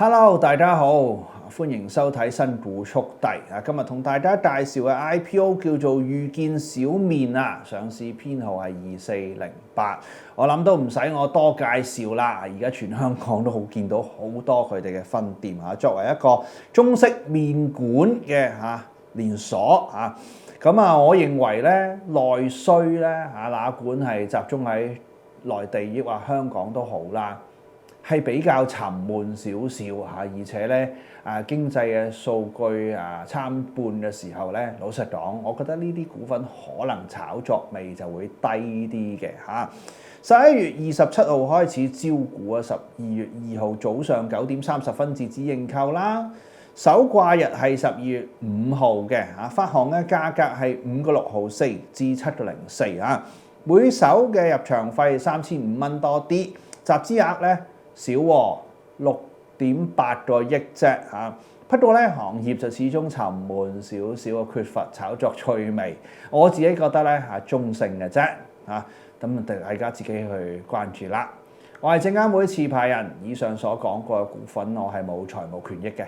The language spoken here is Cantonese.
Hello，大家好，歡迎收睇新股速遞啊！今日同大家介紹嘅 IPO 叫做遇見小麵啊，上市編號係2408。我諗都唔使我多介紹啦，而家全香港都好見到好多佢哋嘅分店啊。作為一個中式麵館嘅連鎖啊，咁我認為咧內需咧哪管係集中喺內地抑或香港都好啦。係比較沉悶少少嚇，而且咧經濟嘅數據參半嘅時候咧，老實講，我覺得呢啲股份可能炒作味就會低啲嘅嚇。11月27號開始招股啊，12月2號早上9點30分截止認購啦。首掛日係12月5號嘅嚇，發行嘅價格係5個6毫4至7個04啊，每手嘅入場費3500蚊多啲，集資額咧少喎，6.8個億啫嚇。不過咧，行業就始終沉悶少少，缺乏炒作趣味。我自己覺得咧中性嘅啫嚇，咁大家自己去關注啦。我係證監會持牌人，以上所講過嘅股份我係冇財務權益嘅。